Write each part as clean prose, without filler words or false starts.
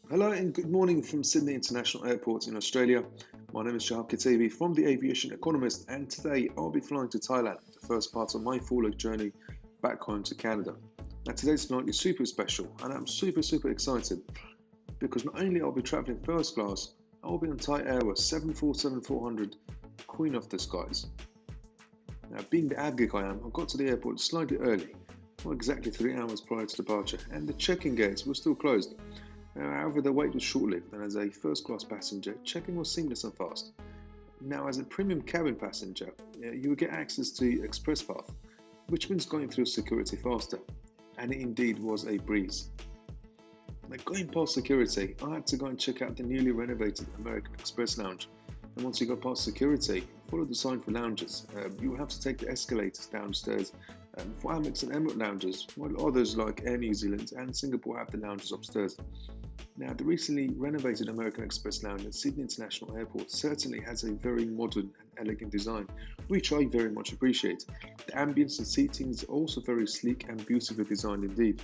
Hello and good morning from Sydney International Airport in Australia. My name is Avgeek from the Aviation Economist, and today I'll be flying to Thailand, the first part of my 4-leg journey back home to Canada. Now today's flight is super special and I'm super excited because not only I'll be travelling first class, I'll be on Thai Airways 747-400 Queen of the Skies. Now being the Avgeek I am, I got to the airport slightly early, not exactly 3 hours prior to departure, and the check-in gates were still closed. However, the wait was short-lived, and as a first-class passenger, check-in was seamless and fast. Now, as a premium cabin passenger, you will get access to Express Path, which means going through security faster, and it indeed was a breeze. Now, going past security, I had to go and check out the newly renovated American Express Lounge, and once you go past security, follow the sign for lounges. You will have to take the escalators downstairs for Amex and Emirate lounges, while others like Air New Zealand and Singapore have the lounges upstairs. Now, the recently renovated American Express Lounge at Sydney International Airport certainly has a very modern and elegant design, which I very much appreciate. The ambience and seating is also very sleek and beautifully designed indeed.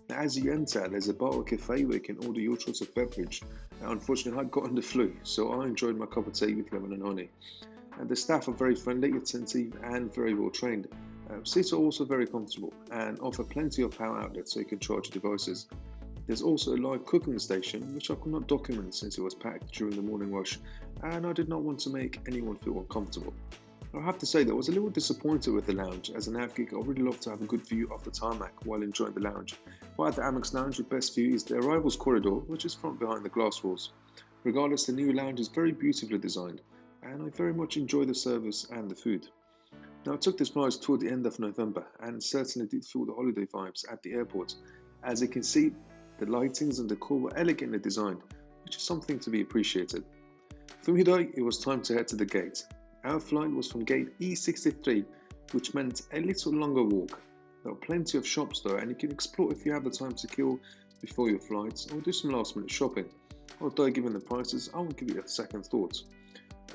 Now, as you enter, there's a bar or cafe where you can order your choice of beverage. Now, unfortunately, I'd gotten the flu, so I enjoyed my cup of tea with lemon and honey. And the staff are very friendly, attentive, and very well trained. Seats are also very comfortable and offer plenty of power outlets so you can charge your devices. There's also a live cooking station, which I could not document since it was packed during the morning rush, and I did not want to make anyone feel uncomfortable. I have to say that I was a little disappointed with the lounge. As an Avgeek, I really love to have a good view of the tarmac while enjoying the lounge. While at the Amex lounge, the best view is the arrivals corridor, which is front behind the glass walls. Regardless, the new lounge is very beautifully designed, and I very much enjoy the service and the food. Now, I took this flight toward the end of November and certainly did feel the holiday vibes at the airport. As you can see, the lightings and decor were elegantly designed, which is something to be appreciated. From here, it was time to head to the gate. Our flight was from gate E63, which meant a little longer walk. There are plenty of shops though, and you can explore if you have the time to kill before your flights or do some last minute shopping. Although given the prices, I won't give it a second thought.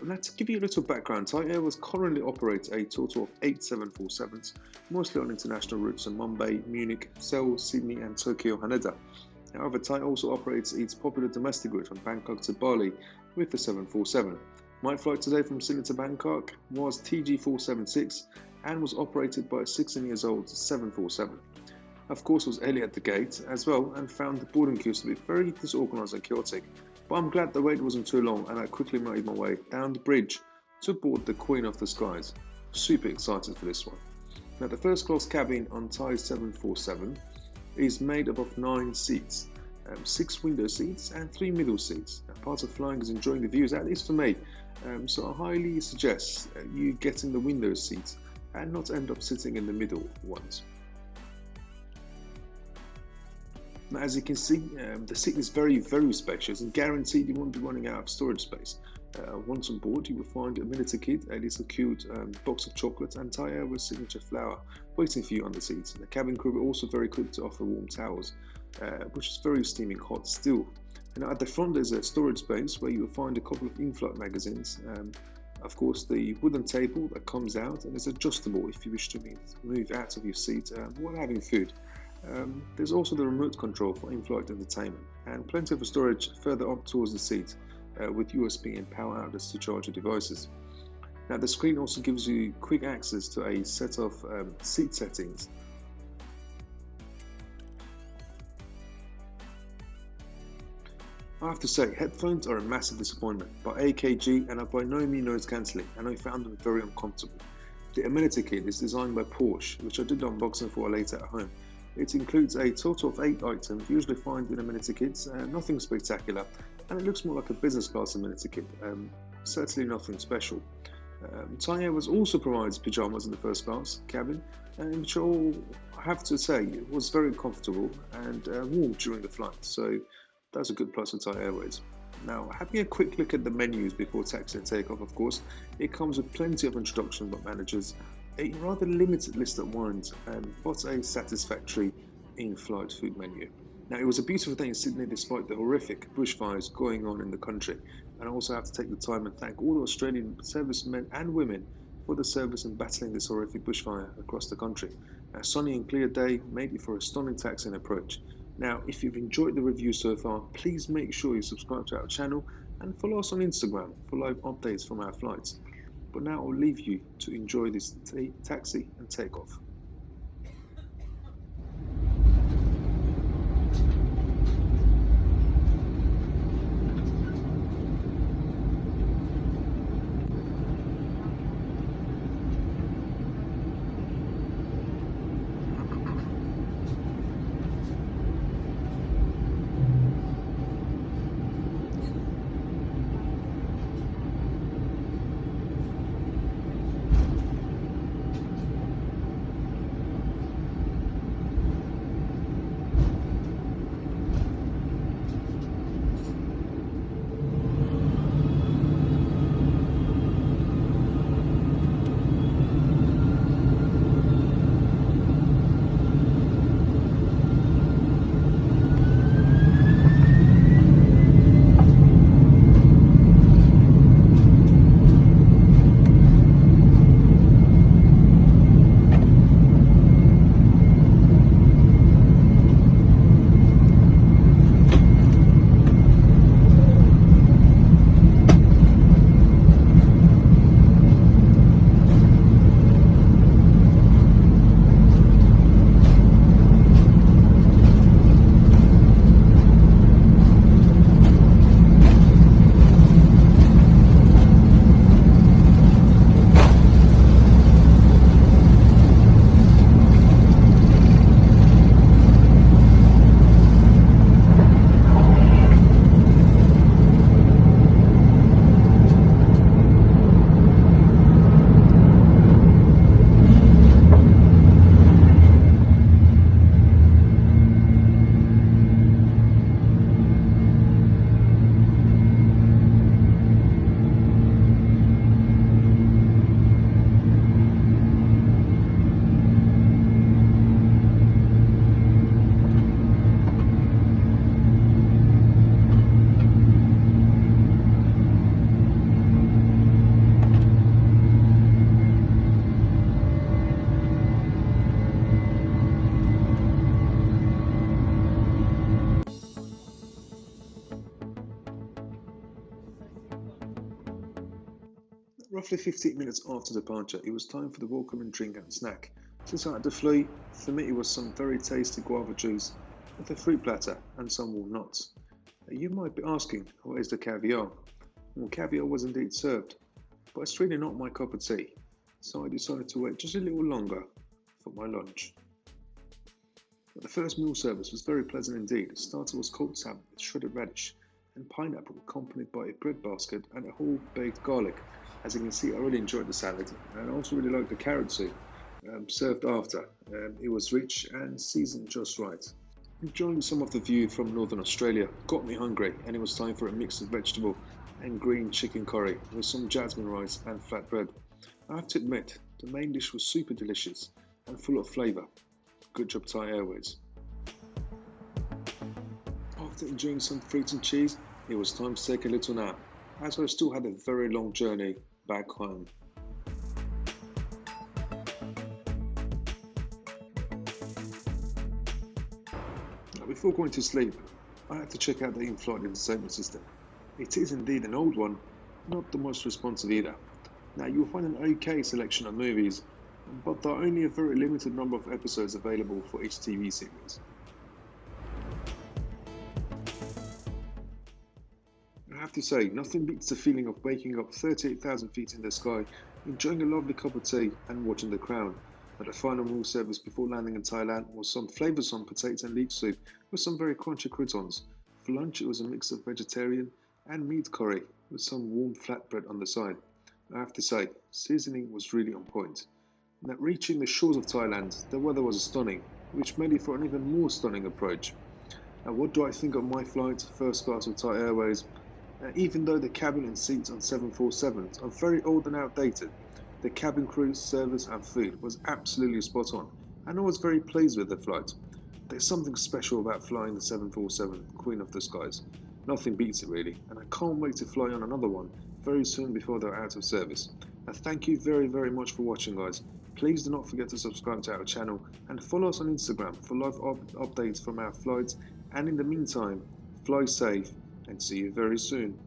Now, to give you a little background, Thai Airways currently operates a total of 8 747s, mostly on international routes in Mumbai, Munich, Seoul, Sydney and Tokyo Haneda. However, Thai also operates its popular domestic route from Bangkok to Bali with the 747. My flight today from Sydney to Bangkok was TG476 and was operated by a 16-year-old 747. Of course, I was early at the gate as well and found the boarding queues to be very disorganized and chaotic. But I'm glad the wait wasn't too long and I quickly made my way down the bridge to board the Queen of the Skies. Super excited for this one. Now, the first class cabin on Thai 747 is made up of 9 seats, 6 window seats and 3 middle seats. Now, part of flying is enjoying the views, at least for me, so I highly suggest you get in the window seats and not end up sitting in the middle ones. Now, as you can see, the seat is very spacious and guaranteed you won't be running out of storage space. Once on board, you will find a miniature kit, a little cute box of chocolates and Thai Airways signature flower waiting for you on the seats. The cabin crew were also very quick to offer warm towels, which is very steaming hot still. And at the front there's a storage space where you will find a couple of in-flight magazines. Of course, the wooden table that comes out and is adjustable if you wish to move out of your seat while having food. There's also the remote control for in-flight entertainment and plenty of storage further up towards the seat with USB and power outlets to charge your devices. Now, the screen also gives you quick access to a set of seat settings. I have to say, headphones are a massive disappointment by AKG and are by no means noise cancelling, and I found them very uncomfortable. The amenity kit is designed by Porsche, which I did unboxing for later at home. It includes a total of 8 items usually found in amenity kits, nothing spectacular, and it looks more like a business class amenity kit, certainly nothing special. Thai Airways also provides pyjamas in the first class cabin, which I have to say was very comfortable and warm during the flight, so that's a good plus for Thai Airways. Now, having a quick look at the menus before taxi and takeoff, of course, it comes with plenty of introductions by managers, a rather limited list of wines, but a satisfactory in-flight food menu. Now, it was a beautiful day in Sydney despite the horrific bushfires going on in the country, and I also have to take the time and thank all the Australian servicemen and women for the service in battling this horrific bushfire across the country. A sunny and clear day made it for a stunning taxi and approach. Now, if you've enjoyed the review so far, please make sure you subscribe to our channel and follow us on Instagram for live updates from our flights. But now I'll leave you to enjoy this taxi and takeoff. Roughly 15 minutes after departure, it was time for the welcoming drink and snack. Since I had to flee, for me it was some very tasty guava juice with a fruit platter and some walnuts. You might be asking, where's the caviar? Well, caviar was indeed served, but it's really not my cup of tea, so I decided to wait just a little longer for my lunch. But the first meal service was very pleasant indeed. The starter was cold salmon with shredded radish and pineapple, accompanied by a bread basket and a whole baked garlic. As you can see, I really enjoyed the salad, and I also really liked the carrot soup served after. It was rich and seasoned just right. Enjoying some of the view from Northern Australia got me hungry, and it was time for a mix of vegetable and green chicken curry with some jasmine rice and flatbread. I have to admit, the main dish was super delicious and full of flavour. Good job, Thai Airways. After enjoying some fruit and cheese, it was time to take a little nap, as I still had a very long journey back home. Now, before going to sleep, I had to check out the in-flight entertainment system. It is indeed an old one, not the most responsive either. Now, you'll find an okay selection of movies, but there are only a very limited number of episodes available for each TV series. I have to say, nothing beats the feeling of waking up 38,000 feet in the sky, enjoying a lovely cup of tea and watching The Crown. But the final meal service before landing in Thailand was some flavoursome potato and leek soup with some very crunchy croutons. For lunch it was a mix of vegetarian and meat curry with some warm flatbread on the side. I have to say, seasoning was really on point. Now, reaching the shores of Thailand, the weather was stunning, which made it for an even more stunning approach. Now, what do I think of my flight, first class of Thai Airways? Even though the cabin and seats on 747s are very old and outdated, the cabin crew, service and food was absolutely spot on, and I was very pleased with the flight. There's something special about flying the 747, Queen of the Skies. Nothing beats it really, and I can't wait to fly on another one very soon before they're out of service. Now, thank you very much for watching, guys. Please do not forget to subscribe to our channel and follow us on Instagram for live updates from our flights. And in the meantime, fly safe and see you very soon.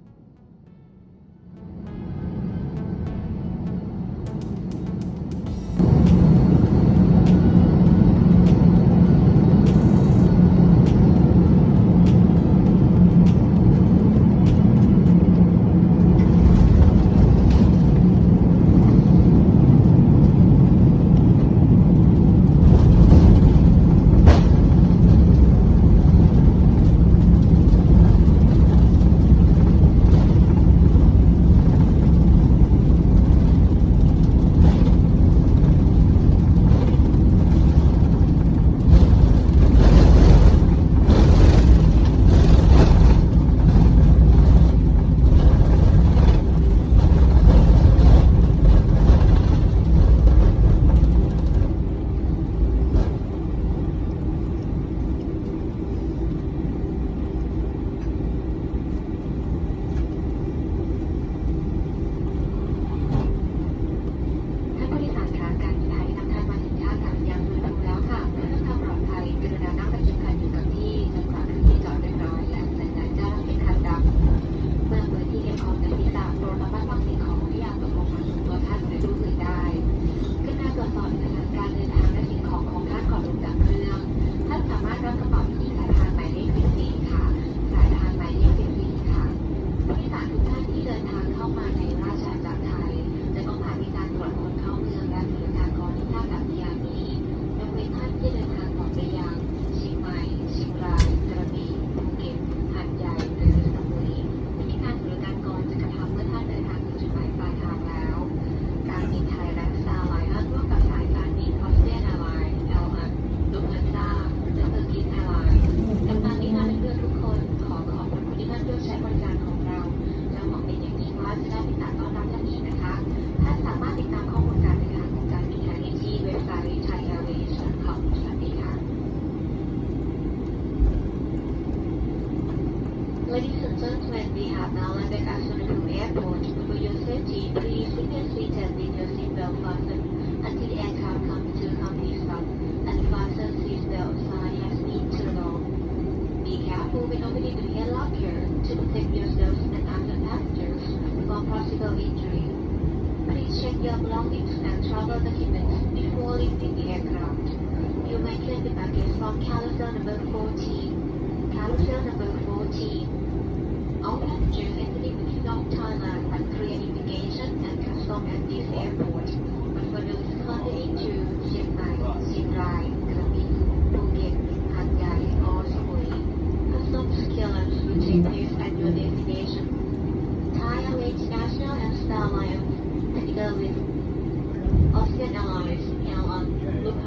Ladies and gentlemen, we have now landed at Seoul Airport. For your safety, please remain seated with your seatbelt fastened until the aircraft comes to a complete stop and fasten seatbelt sign has been turned on. Be careful when opening the hand locker to protect yourselves and other passengers from possible injury. Please check your belongings and travel documents before leaving the aircraft. You may claim the baggage from carousel number 14. Carousel number 14. All passengers entering the Kingdom of Thailand must clear immigration and customs at this airport. But for those continuing to Chiang Mai, Chiang Rai, Krabi, Phuket, Hat Yai, or Samui, customs clearance will take place